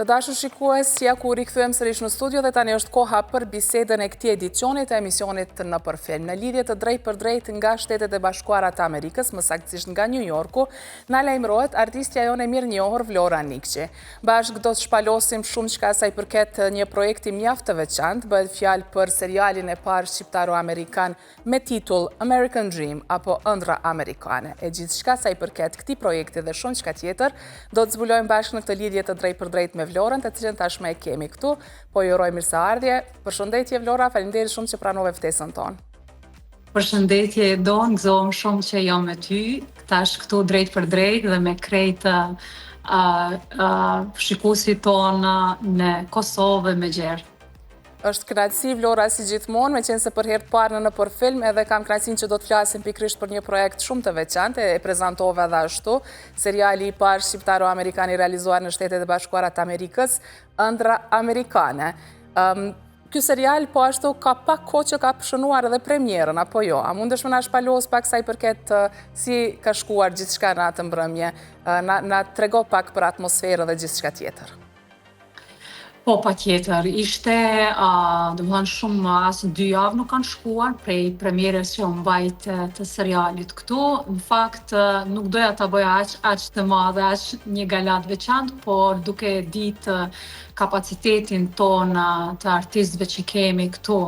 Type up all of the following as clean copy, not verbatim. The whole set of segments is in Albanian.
Të dashur shikues, ja ku rikëthujem sërish në studio dhe tani është koha për bisedën e këtij edicionit e emisionit në Përfilm. Në lidhje të drejt për drejt nga Shtetet e Bashkuara të Amerikës, më saktësisht nga New Yorku, na lajmërohet artistja jone mirë njohur Vlora Nikçi. Bashkë do të shpalosim shumë çka sa i përket një projekti mjaft të veçantë, bëhet fjalë për serialin e parë shqiptaro-amerikan me titull American Dream apo Ëndra Amerikane. E gjithçka sa i përket këtij projekti dhe shumë çka tjetër, do të zbulojmë bashkë në këtë lidhje të drejt për drejt me Vlorën, të cilën tashmë e kemi këtu, po ju uroj mirëseardhje. Përshëndetje Vlora, faleminderit shumë që pranove ftesën tonë. Përshëndetje Don, gëzohem shumë që jam me ty, tash këtu drejt për drejt dhe me krejt shikuesit tonë në Kosovë me gjerë. Është kënaqësi Vlora si gjithmonë, me qenë se për herë të parë në Përfilm, edhe kam kënaqësinë që do të flasim pikërisht për një projekt shumë të veçantë, e prezantove edhe ashtu, seriali i parë shqiptaro-amerikan i realizuar në Shtetet e Bashkuara të Amerikës, Ëndra Amerikane. Ky serial po ashtu ka pak kohë që ka shënuar edhe premierën, apo jo? A mundesh më na shpalos pak sa i përket si ka shkuar gjithçka në atë mbrëmje? Na trego pak për atmosferën dhe gjithçka tjetër. Po, patjetër, ishte, domethënë shumë as 2 javë nuk kanë shkuar prej premierës që u mbajt të serialit këtu. Në fakt nuk doja ta bëja aq të madhe, aq një gala të veçantë, por duke ditë kapacitetin ton të artistëve që kemi këtu,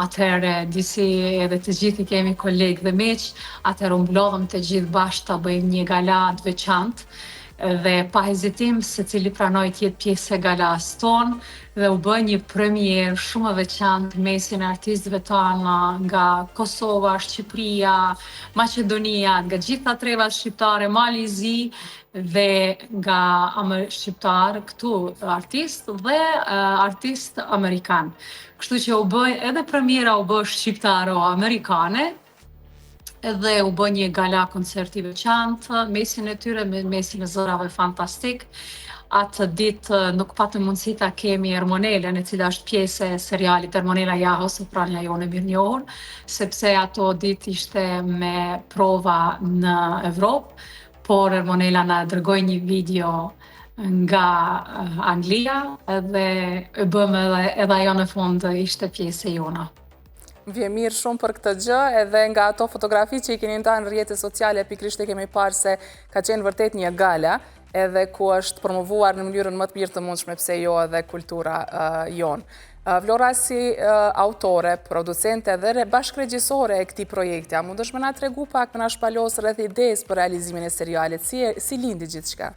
atëherë disi edhe të gjithë kemi kolegë dhe miq, atëherë u mblodhëm të gjithë bashkë ta bëjmë një gala të veçantë. Dhe pa hezitim se cili pranoi të jetë pjesë e galas tonë dhe u bë një premierë shumë e veçantë mesin e artistëve tanë nga Kosova, Shqipëria, Maqedonia, nga gjitha trevat shqiptare, Mali i Zi dhe nga shqiptar këtu artist dhe artist amerikan. Kështu që u bë edhe premiera u bë shqiptaro-amerikane. Edhe u bë një gala koncerti veçantë, mesin e tyre me mesin e zërave fantastik. Atë ditë nuk patëm mundësi ta kemi Ermonelën, e cila është pjesë e serialit Ermonela Jaho, soprania jone mirë njohur, sepse ato ditë ishte me prova në Evropë, por Ermonela na dërgoi një video nga Anglia dhe e bëm edhe ajo në fund ishte pjesë e jona. Vje mirë shumë për këtë gjë, edhe nga ato fotografi që i keni ndarë në rrjetet sociale, pikërisht e kemi parë se ka qenë vërtet një gala, edhe ku është promovuar në mënyrën më të mirë të mundshme, pse jo edhe kultura jonë. Vlora si autore, producente dhe bashkëregjisore e këtij projekti, a mundesh më na tregu pak, më na shpalos rreth idesë për realizimin e serialit, si lindi gjithçka?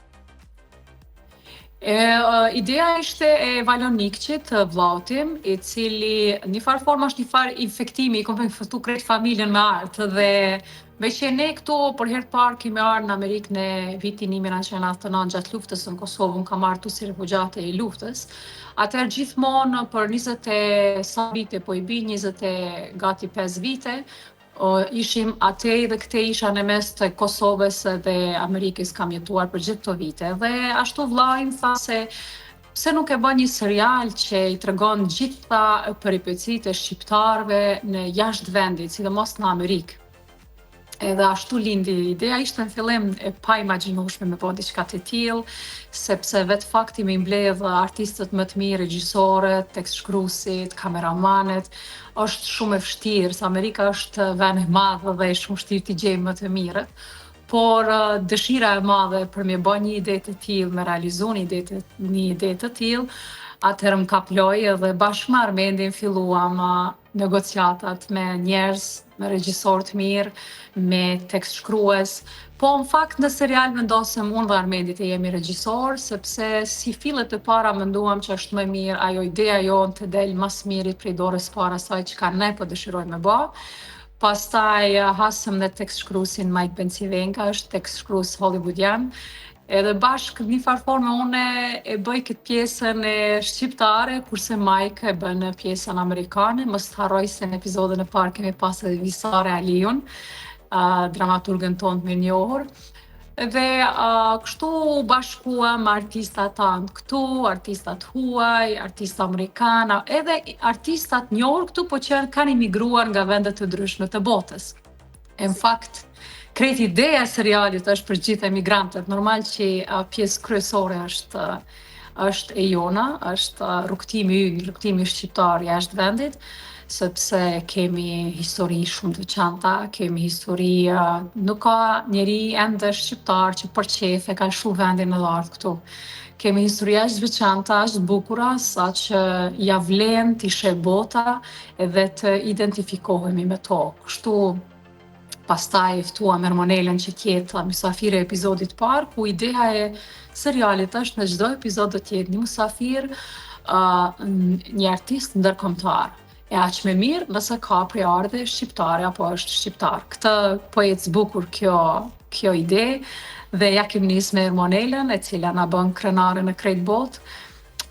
Ideja ishte e Valon Nikçit, vllau tim, i cili një farë formë është një farë infektimi, i kom infektu krejt familjen me artë dhe me që ne këtu për herë të parë kemi ardhur në Amerikë në vitin 1999 gjatë luftës në Kosovë, kam ardhur si refugjate i luftës. Atëherë gjithmonë për 20 sa vite, po i bi 20 gati 5 vite, ishim atej dhe këte isha në mes të Kosovës dhe Amerikës kam jetuar për gjithë këto vite. Dhe ashtu vllai im tha se pse nuk e bën një serial që i tregon gjitha peripecitë e shqiptarëve në jashtë vendit, sidomos në Amerikë. Edhe ashtu lindi ideja, ishte në fillim e pa imagjinueshme me bë diçka të tillë, sepse vetë fakti me mbledh artistët më të mirë, regjisorët, tekstshkruesit, kameramanët, është shumë e vështirë, se Amerika është vend i madh dhe është shumë vështirë t'i gjejmë më të mirët. Por dëshira e madhe për me bë një ide të tillë, me realizu një ide të tillë, atëherë më kaploi edhe bashkë me Armendin filluam negociatat me njerëz, me regjisor të mirë, me tekstshkrues. Po në fakt në serial vendosëm unë dhe Armendi të jemi regjisor, sepse si fillet e para menduam që është më mirë ajo ideja jonë të del mas mirit prej dorës para asaj që ne po dëshirojmë me bë. Pastaj hasëm dhe tekstshkruesin Mike Bencivenka, është tekstshkrues hollywoodian. Edhe bashkë një farë forme une e bëj këtë pjesën e shqiptare, kurse Mike e bën pjesën amerikane. Mos të harroj se në epizodën e parë kemi pas edhe Visare Aliun, dramaturgën tonë të mirë njohur. Dhe kështu bashkuam artistat tanë këtu, artistat huaj, artistat amerikana, edhe artistat njohur këtu, po që kanë imigruar nga vendet të ndryshme të botës. Në fakt, krejt ideja e serialit është për gjithë emigrantët. Normal që pjesë kryesore është është e jona, është rrugtimi ynë, rrugtimi shqiptar jashtë vendit, sepse kemi histori shumë të veçanta, kemi histori, nuk ka njeri ende shqiptar që për qef e ka lshu vendin e lartë këtu. Kemi histori aq të veçanta, aq të bukura, sa që ja vlen t'i sheh bota edhe të identifikohemi me to. Kështu pastaj ftuam Ermonelën që t'jetë mysafire e episodit parë, ku ideja e serialit është në çdo episod do t'jetë një mysafir, një artist ndërkombëtar. E aq më mirë nëse ka preardhje shqiptare apo është shqiptar. Këtë po ecë bukur kjo ide dhe ja kemi nisë me Ermonelën, e cila na bën krenare në krejt botë.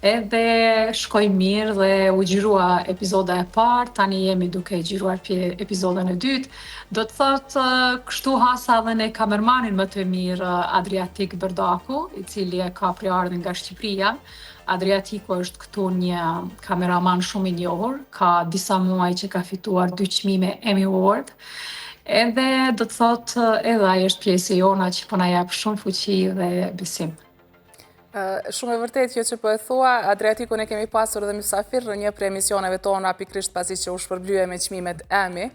Edhe shkoi mirë dhe u xhirua epizoda e parë, tani jemi duke xhiruar episodën e dytë. Do të thotë kështu hasa edhe ne kamermanin më të mirë Adriatik Berdaku, i cili e ka preardhjen nga Shqipëria. Adriatiku është këtu një kameraman shumë i njohur, ka disa muaj që ka fituar 2 çmime Emmy Award. Edhe do të thotë edhe ai është pjesë e jona që po na jep shumë fuqi dhe besim. Shumë e vërtet kjo që po e thua, Adriatikun e kemi pasur dhe mysafir në një prej emisioneve tona, pikrisht pasi që u shpërblye me çmimet Emmy.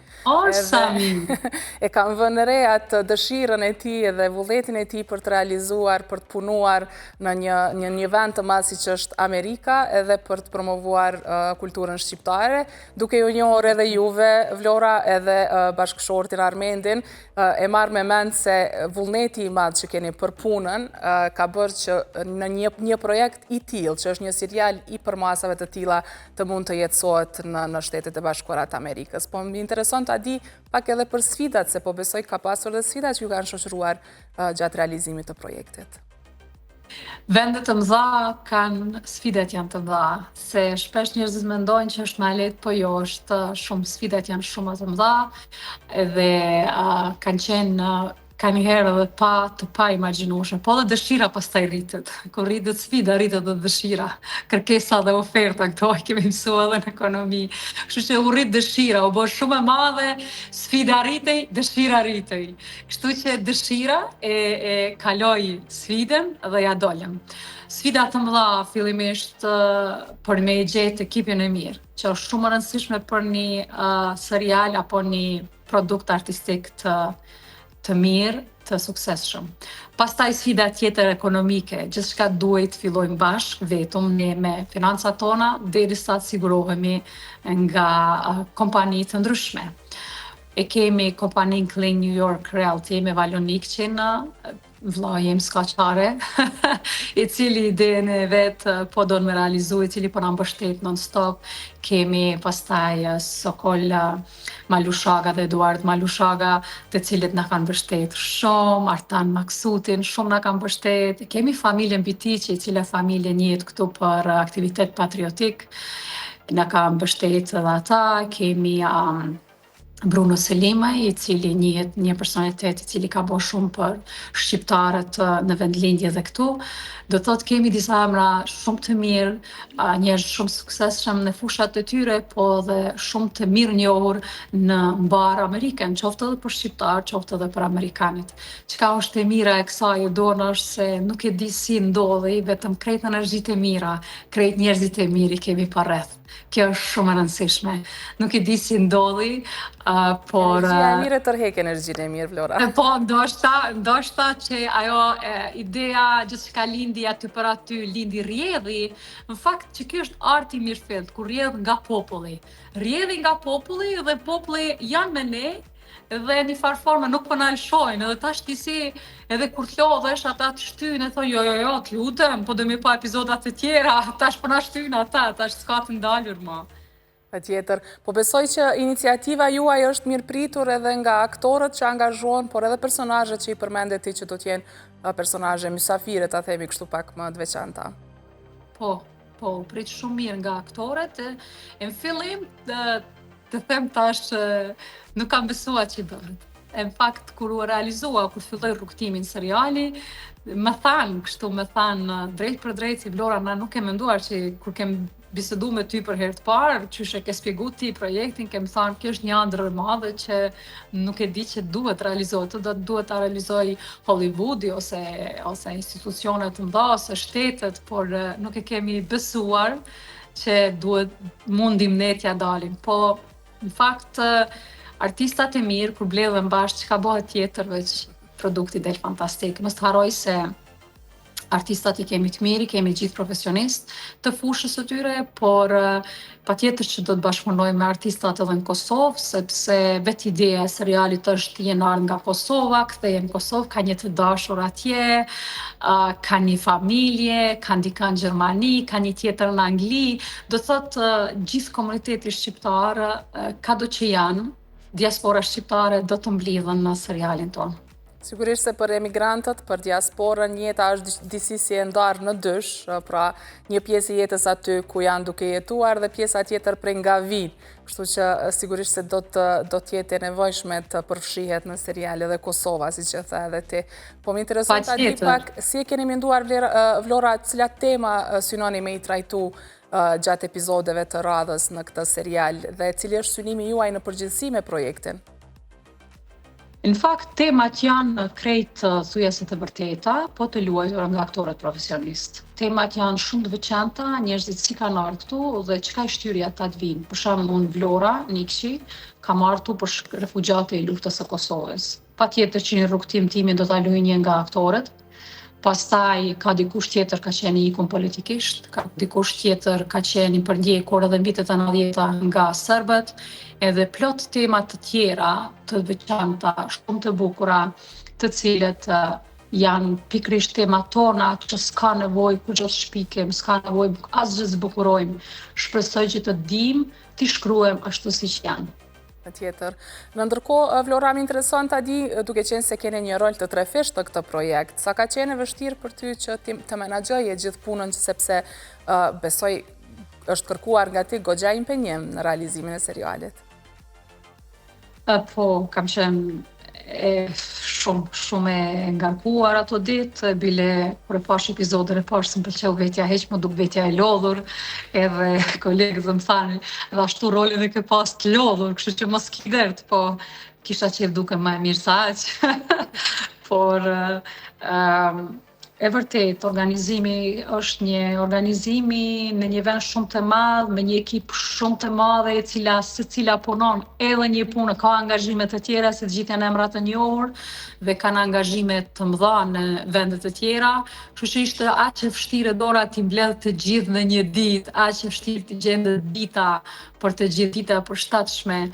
Sami! E kam vënë re atë dëshirën e tij dhe vullnetin e tij për të realizuar, për të punuar në një vend të madh siç është Amerika, edhe për të promovuar kulturën shqiptare, duke ju njohur edhe juve, Vlora, edhe bashkëshortin Armendin. E marr me mend se vullneti i madh që keni për punën ka bërë që në një projekt i tillë, që është një serial i përmasave të tilla, të mund të jetësohet në Shtetet e Bashkuara të Amerikës. Po më intereson ta di pak edhe për sfidat, se po besoj ka pasur edhe sfida që ju kanë shoqëruar gjatë realizimit të projektit. Vendet të mëdha kanë sfidat janë të mëdha, se shpesh njerëzit mendojnë që është më lehtë, po jo, është shumë sfidat janë shumë të mëdha, edhe kanë njëherë edhe të pa imagjinueshme, po dhe dëshira pastaj rritet. Kur rritet sfida, rritet dhe dëshira. Kërkesa dhe oferta, këto kemi mësuar edhe në ekonomi. Kështu që u rrit dëshira, u bë shumë e madhe, sfida rritej, dëshira rritej. Kështu që dëshira e kaloi sfidën dhe ja dolëm. Sfida të mëdha fillimisht për me gjetë ekipin e mirë, që është shumë e rëndësishme për një serial apo një produkt artistik të mirë, të suksesshëm. Pastaj sfida tjetër ekonomike, gjithçka duhet fillojmë bashkë, vetëm ne me financat tona, derisa të sigurohemi nga kompani të ndryshme. E kemi kompanin Clean New York Realty me Valon Nikçin, vlla jem skaqare, i cili ideën e vetë po do në me realizu, i cili po na mbështet non-stop. Kemi pastaj Sokol Malushaga dhe Eduard Malushaga, të cilët na kanë mbështet shumë, Artan Maksutin shumë na kanë mbështet. Kemi familjen Bitiqi, i cila familje njihet këtu për aktivitet patriotik, na kanë mbështet edhe ata. Kemi Bruno Selimaj, i cili njihet një personalitet i cili ka bërë shumë për shqiptarët në vendlindje dhe këtu. Do të thotë kemi disa emra shumë të mirë, njerëz shumë suksesshëm në fushat e tyre, po dhe shumë të mirë njohur në mbar Amerikën, qoftë edhe për shqiptar, qoftë edhe për amerikanët. Çka është e mira e kësaj dorë është se nuk e di si ndodhi, vetëm krejt energjitë e mira, krejt njerëzit e mirë i kemi përreth. Kjo është shumë e rëndësishme. Nuk e di si ndodhi, por... Energjia e mirë tërhek energjinë e mirë, Vlora. Po, ndoshta që ajo idea gjithçka lindi aty për aty, lindi rrjedhi, në fakt që kjo është arti i mirëfillt, kur rrjedh nga populli. Rrjedhi nga populli dhe populli janë me ne, dhe një farë forme nuk po na lshojnë, edhe tash ti si edhe kur të lodhesh ata të shtyjnë e thonë jo, të lutem, po do mi pa epizodat të tjera, tash po na shtyjnë ata, tash s'ka të ndalur më. Patjetër, po besoj që iniciativa juaj është mirëpritur edhe nga aktorët që angazhohen, por edhe personazhet që i përmendet ti që do të jenë personazhe mysafire, ta themi kështu pak më të veçanta. Po, u prit shumë mirë nga aktorët, e në fillim të them tash nuk kam besuar që bëhet. Në fakt, kur u realizua, kur filloi rrugtimin seriali, më thanë drejt për drejt si Vlora, na nuk e menduar që kur kem bisedu me ty për herë të parë, qysh e ke spjegu ti projektin, kemi thënë kjo është një ëndër e madhe që nuk e di që duhet realizohet, duhet ta realizoj Hollywoodi ose institucionet të mëdha ose shtetet, por nuk e kemi besuar që mundim ne t'ja dalim. Po në fakt artistat e mirë kur mbledhen bashkë çka bëhet tjetër veç produkti del fantastik. Mos të harroj se artistat i kemi të mirë, kemi gjithë profesionist të fushës së tyre, por patjetër që do të bashkëpunojmë me artistat edhe në Kosovë, sepse vetë ideja e serialit është jenar nga Kosova, kthehen në Kosovë, ka një të dashur atje, ka një familje, ka dika në Gjermani, ka një tjetër në Angli, do thotë gjithë komuniteti shqiptar, kado që janë, diaspora shqiptare do të mblidhen në serialin tonë. Sigurisht se për emigrantët, për diasporën, jeta është disi si e ndarë në dysh, pra një pjesë i jetës aty ku janë duke jetuar dhe pjesa tjetër prej nga vinë. Kështu që sigurisht se do të jetë e nevojshme të përfshihet në seriale dhe Kosova, si që tha edhe ti. Po më intereson ta di pak, si e keni menduar Vlora, cilat tema synoni me i trajtu gjatë epizodeve të radhës në këtë serial dhe cili është synimi juaj në përgjithësi me projektin? Në fakt, temat janë krejt thujese të vërteta, po të luajtura nga aktorët profesionistë. Temat janë shumë të veçanta, njerëzit si kanë ardhur këtu dhe çka i shtyri ata të vinë. Për shembull, unë Vlora Nikçi kam ardhur për refugjate i luftës së Kosovës. Patjetër që një rrugtim timi do ta luaj një nga aktorët. Pastaj ka dikush tjetër ka qenë i ikun politikisht, ka dikush tjetër ka qenë i përndjekur edhe në vitet e 90-ta nga serbët, edhe plot tema të tjera të veçanta, shumë të bukura, të cilët janë pikërisht temat tona që s'ka nevojë kur të shpikim, s'ka nevojë asgjë zbukurojmë. Shpresoj që të dim, t'i shkruajmë ashtu siç janë. Tjetër. Në ndërkohë, Vlora, më intereson të di, duke qenë se keni një rol të trefisht të këtë projekt, sa ka qenë vështirë për ty që të menaxhoje gjithë punën, sepse besoj është kërkuar nga ti goxha impenjim në realizimin e serialit? Po, kam qenë shumë e ngarkuar ato ditë, bile kur e pash episodin e parë s'm pëlqeu vetja heq, më duk vetja e lodhur, edhe kolegët më thanë, edhe ashtu rolin e ke pas të lodhur, kështu që mos ki dert, po kisha qef duke më e mirë sa aq. Por e vërtet, organizimi është një organizimi në një vend shumë të madh, me një ekip shumë të madhe, se cila punon edhe një punë, ka angazhime të tjera, se të gjithë janë emra të njohur, dhe kanë angazhime të mëdha në vende të tjera, kështu që ishte aq e vështirë dora t'i mbledh të gjithë në një ditë, aq e vështirë t'i gjende dita për të gjithë dita e përshtatshme,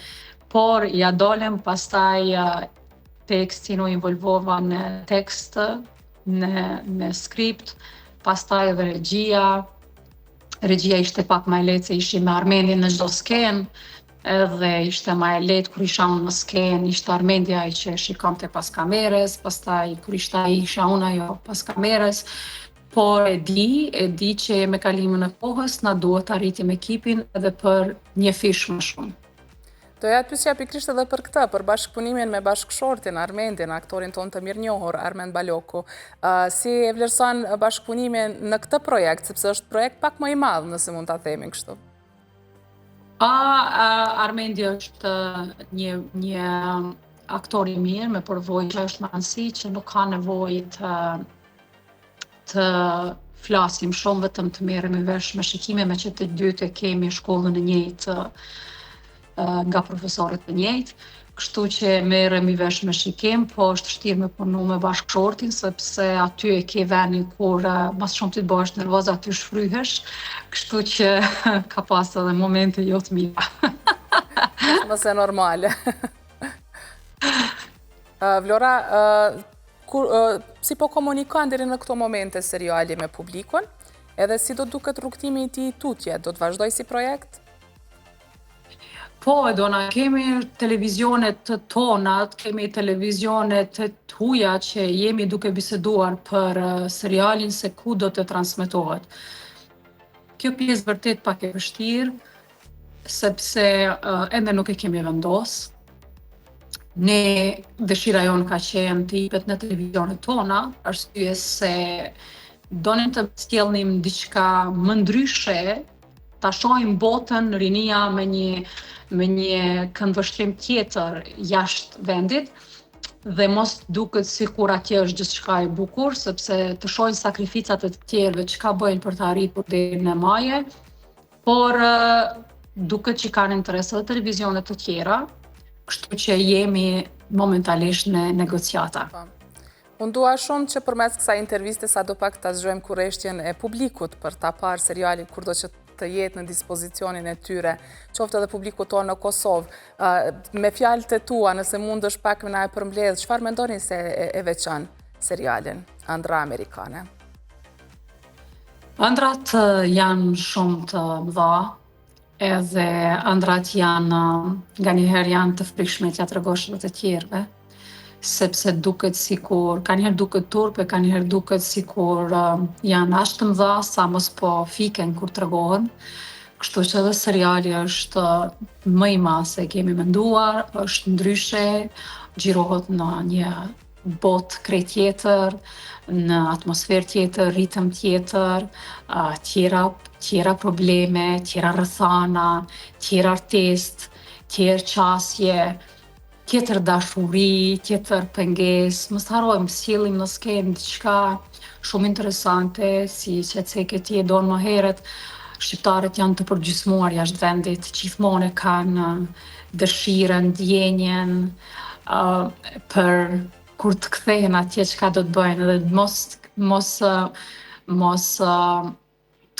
por ja dolem pastaj tekstin u involvova në tekst, në skript, pastaj edhe regjia. Regjia ishte pak më e lehtë se ishim me Armendin në çdo skenë, edhe ishte më e lehtë kur isha unë në skenë, ishte Armendi ai që shikonte pas kamerës, pastaj kur ishte ai isha unë ajo pas kamerës. Por e di që me kalimin e kohës na duhet të arritim ekipin edhe për një fish më shumë. Doja të pyesja pikërisht edhe për këtë, për bashkëpunimin me bashkëshortin Armendin, aktorin tonë të mirënjohur, Armend Baloku. Si e vlerëson bashkëpunimin në këtë projekt, sepse është projekt pak më i madh, nëse mund ta themi kështu? Armendi është një aktor i mirë, me përvojë që është mansi, që nuk ka nevojë të flasim shumë, vetëm të merremi vesh me shikime, me që të dytë kemi shkollën e njëjtë nga profesorët të njëjtë, kështu që merremi vesh me shikim, po është vështirë me punu me bashkëshortin, sepse aty e ke venin kur mas shumë ti të bëhesh nervoz, aty shfryhesh, kështu që ka pas edhe momente jo të mira. Mëse normale. Vlora, si po komunikon deri në këto momente seriali me publikun, edhe si do duket rrugtimi i tij tutje, do të vazhdoj si projekt? Po, Edona, kemi televizionet tonat, kemi televizionet të huja që jemi duke biseduar për serialin se ku do të transmetohet. Kjo pjesë vërtet pak e vështirë, sepse ende nuk e kemi vendos. Ne dëshira jonë ka qenë të jepet në televizionet tona, arsye se donim të sjellnim diçka më ndryshe ta shohim botën, rinia me një këndvështrim tjetër jashtë vendit, dhe mos duket sikur atje është gjithçka e bukur, sepse të shohin sakrificat e të tjerëve çka bëjnë për të arritur deri në maje, por duket që kanë interes edhe televizionet të tjera, kështu që jemi momentalisht në negociata. Unë dua shumë që përmes kësaj interviste sa do pak ta zgjuajmë kurreshtjen e publikut për ta parë serialin kurdo që të jetë në dispozicionin e tyre, qoftë edhe publiku tonë në Kosovë. Me fjalët e tua, nëse mundesh pak më na e përmbledh, çfarë mendoni se e veçan serialin Ëndra Amerikane? Ëndrat janë shumë të mëdha, edhe ëndrat janë nganjëherë janë të frikshme t'ja tregosh edhe të tjerëve, sepse duket sikur, kanjëherë duket turpe, kanjëherë duket sikur janë aq të mëdha sa mos po fiken kur tregohen. Kështu që edhe seriali është më i madh se kemi menduar, është ndryshe, xhirohet në një botë krejt tjetër, në atmosferë tjetër, ritëm tjetër, tjera probleme, tjera rrethana, tjera artistë, tjerë qasje, tjetër dashuri, tjetër pengesë. Mos harrojmë, sjellim në skenë diçka shumë interesante, si që e ti e donë më herët, shqiptarët janë të përgjysmuar jashtë vendit, gjithmonë kanë dëshirën, ndjenjen për kur të kthehen atje çka do të bëjnë, dhe mos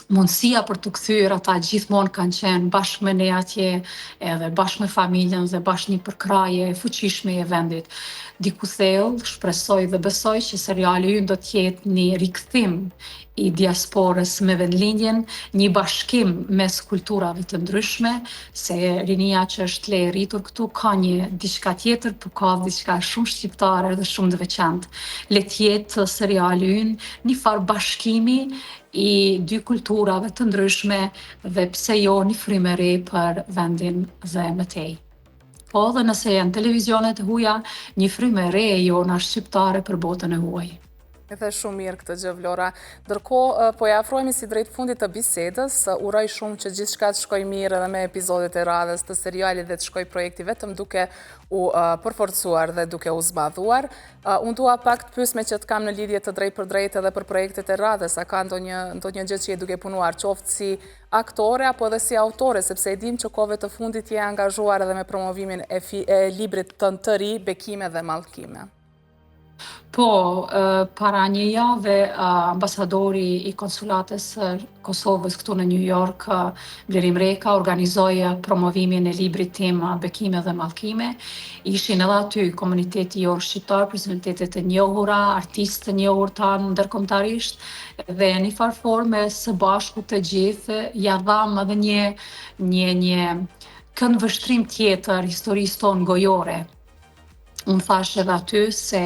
mundësia për të kthyer ata gjithmonë kanë qenë bashkë me ne atje, edhe bashkë me familjen dhe bashkë një përkraje e fuqishme e vendit. Diku thellë, shpresoj dhe besoj që seriali ynë do të jetë një rikthim i diasporës me vendlindjen, një bashkim mes kulturave të ndryshme, se rinia që është le e rritur këtu ka një diçka tjetër, por ka diçka shumë shqiptare dhe shumë të veçantë. Le të jetë seriali ynë një farë bashkimi i dy kulturave të ndryshme dhe pse jo një frymë e re për vendin dhe mëtej. Po dhe nëse janë televizionet e huaja, një frymë e re e jona shqiptare për botën e huaj. Edhe shumë mirë këtë gjë, Vlora. Ndërkohë, po e afrohemi si drejt fundit të bisedës, uroj shumë që gjithçka të shkojë mirë edhe me epizodet e radhës të serialit dhe të shkojë projekti vetëm duke u përforcuar dhe duke u zbadhuar. Unë dua pak të pyes me që të kam në lidhje të drejt për drejt edhe për projektet e radhës, a ka ndonjë gjë që je duke punuar, qoftë si aktore apo edhe si autore, sepse e dim që kohëve të fundit je angazhuar edhe me promovimin e librit tënd të ri, Bekime dhe Mallkime. Po, para një jave, ambasadori i konsulatës Kosovës këtu në New York, Blerim Reka, organizoi promovimin e librit tim Bekime dhe Mallkime. Ishin edhe aty komuniteti jonë shqiptar, personalitetet e njohura, artistë të njohur tanë ndërkombëtarisht, dhe në një farë forme së bashku të gjithë ja dham edhe një këndvështrim tjetër historisë tonë gojore. Unë thash edhe aty se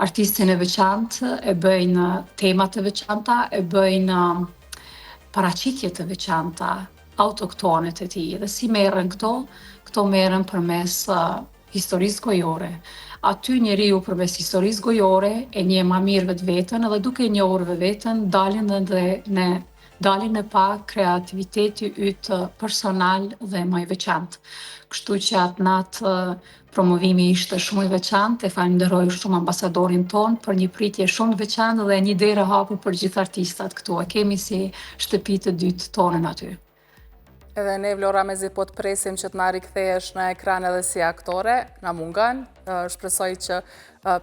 artistin e veçantë e bëjnë temat e veçanta, e bëjnë paraqitje të veçanta, autoktone të tij. Dhe si merren këto merren përmes historisë gojore. Aty njeriu përmes historisë gojore e njeh më mirë vetveten, edhe duke e njohur vetveten, dalin e pa kreativiteti yt personal dhe më i veçantë. Kështu që atë natë promovimi ishte shumë i veçantë, e falenderoj shumë ambasadorin ton për një pritje shumë të veçantë dhe një derë hapur për gjithë artistat këtu. E kemi si shtëpi të dytë tonën aty. Edhe ne, Vlora, mezi po të presim që të na rikthehesh në ekran edhe si aktore, na mungan. Shpresoj që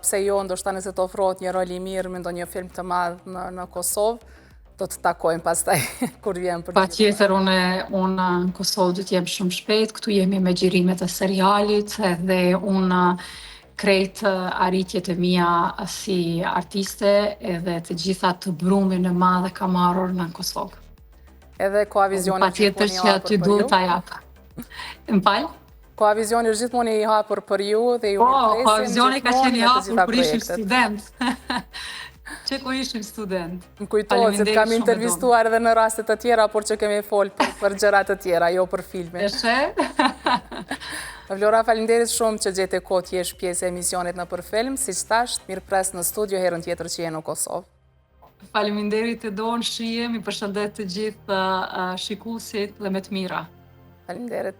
pse jo, ndoshta nëse të ofrohet një rol i mirë me ndonjë film të madh në Kosovë, do të takojmë pastaj kur vjen për. Patjetër, unë në Kosovë do të jem shumë shpejt, këtu jemi me xhirimet e serialit dhe unë krejt arritjet e mia si artiste edhe të gjitha të brumin e madh e kam marrur në Kosovë. Edhe koha vizioni patjetër që aty duhet ta jap. M'fal? Koha vizioni është gjithmonë i hapur për ju dhe ju presim. Koha vizioni ka qenë i hapur kur ishim student. Që ku ishim student. Më kujtohet se të kam intervistuar edhe në rastet të tjera, por që kemi folë për gjërat të tjera, jo për filmin. Vlora, faleminderit shumë që gjete kohë t'jesh pjesë e emisionit në Për Film, si që tash, mirë pres në studio herën tjetër që je në Kosovë. Faleminderit të donë shihem, i përshëndet të gjithë shikuesit dhe me të mira. Faleminderit.